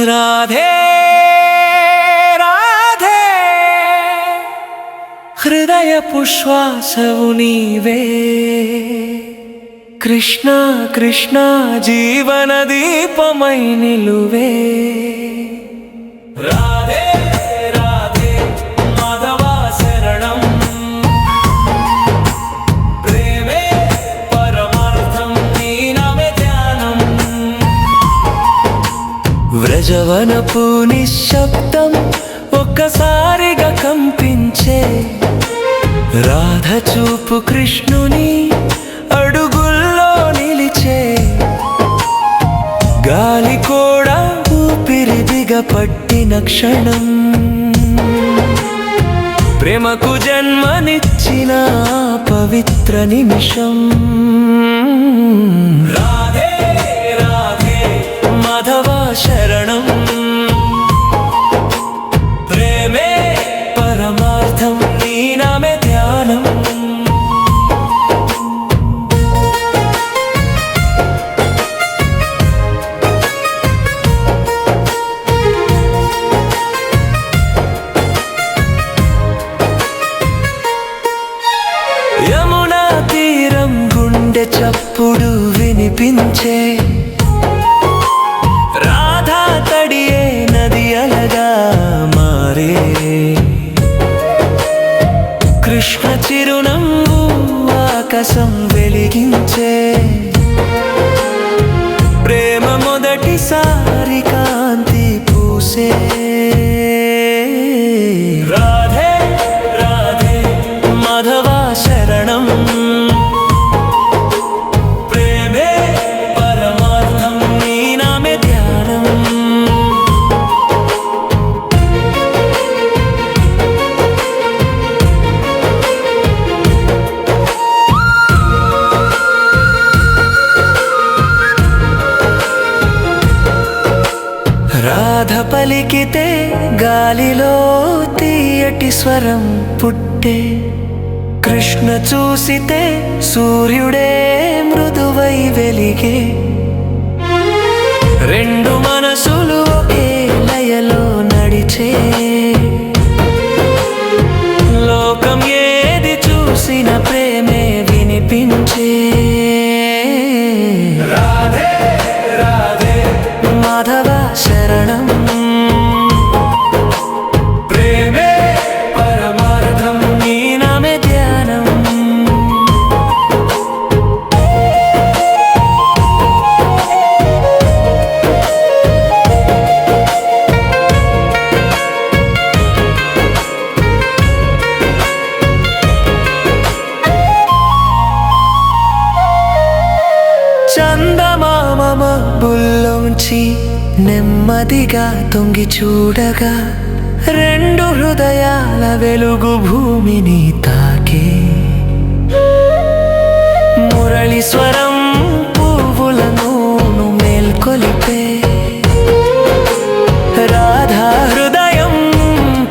రాధే రాధే హృదయపు శ్వాసవు నీవే కృష్ణ కృష్ణ జీవన దీపమై నిలువే రాధే రాధే మాధవ శరణం ప్రేమే పరమార్థం నీ నామే ధ్యానం వ్రజవనపు నిశ్శబ్దం ఒక్కసారిగా కంపించే రాధ చూపు కృష్ణుని అడుగుల్లో నిలిచే గాలి కూడా ఊపిరి దిగపట్టిన క్షణం ప్రేమకు జన్మనిచ్చిన పవిత్ర నిమిషం రాధే రాధే మాధవ శరణం ప్రేమే పరమార్థం నీ నామే ధ్యానం యమునా తీరం గుండె చప్పుడు వినిపించే రాధా తడియే నది అలగా మారే కృష్ణ చిరునవ్వు ఆకాశం వెలిగించే ప్రేమ మొదటిసారి కాంతి పూసే రాధే రాధే మాధవ శరణం ప్రేమే పరమార్థం నీ నామే ధ్యానం రాధ పలికితే గాలిలో తీయటి స్వరం పుట్టే కృష్ణ చూసితే సూర్యుడే మృదువై వెలిగే రెండు మనసులు ఒకే లయలో నడిచే లోకం ఏది చూసిన ప్రేమే వినిపించే రాధే రాధే మాధవ శరణం ప్రేమే పరమార్థం నీ నామే ధ్యానం చందమామ మబ్బుల్లోంచి నెమ్మదిగా తొంగి చూడగా రెండు హృదయాల వెలుగు భూమిని తాకే మురళి స్వరం పువ్వులను మేల్కొలిపే రాధా హృదయం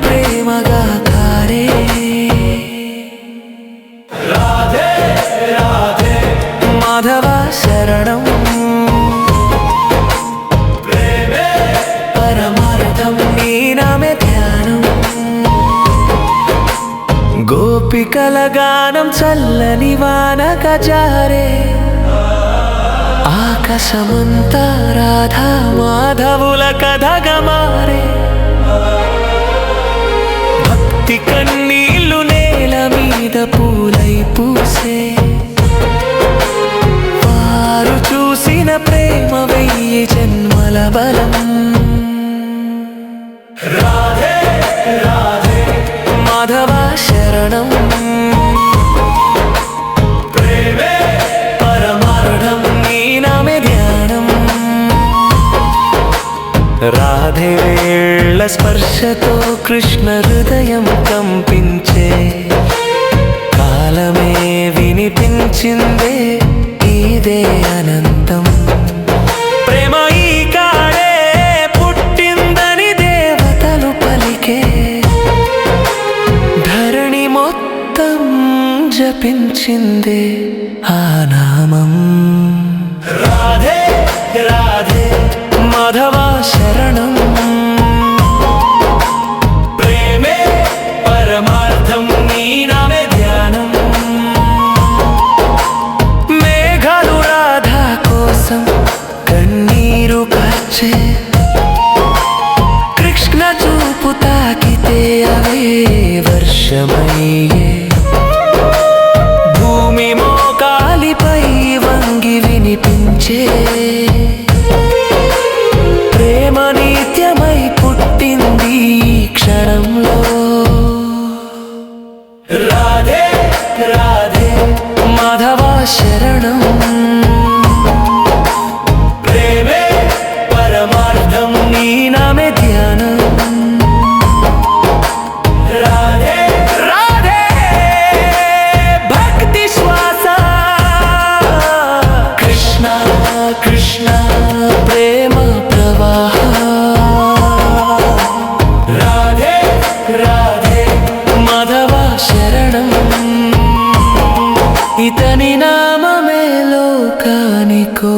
ప్రేమగా కారే రాధే రాధే మాధవ శరణం గోపికల గానం చల్లని వానగా జారే ఆకాశమంతా రాధా మాధవుల కథగా మారే భక్తి కన్నీళ్లు నేల మీద పూలై పూసే వారు చూసిన ప్రేమ వెయ్యి జన్మల బలం రాధే రాధే మాధవ శరణం ప్రేమే పరమార్థం నీ నామే ధ్యానం రాధే వేళ్ళ స్పర్శతో కృష్ణ హృదయం కంపించే కాలమే వినిపించిందే ఇదే అనంతం ప్రేమ ఈ కాడే పుట్టిందని దేవతలు పలికే ధరణి మొత్తం జపించిందే ఆ నామం రాధే రాధే మాధవ శరణం వచ్చే కృష్ణ చూపు తాకితే అవే వర్షమయ్యే భూమి మోకాలిపై వంగి వినిపించే ప్రేమ నిత్యమై పుట్టింది ఈ క్షణంలో రాధే రాధే మాధవ శరణం ప్రేమే పరమార్థం నీ నామే ధ్యానం రాధే రాధే భక్తి శ్వాస కృష్ణ కృష్ణ ప్రేమ ప్రవాహ రాధే రాధే మాధవ శరణం ఇతని నామమే లోకానికో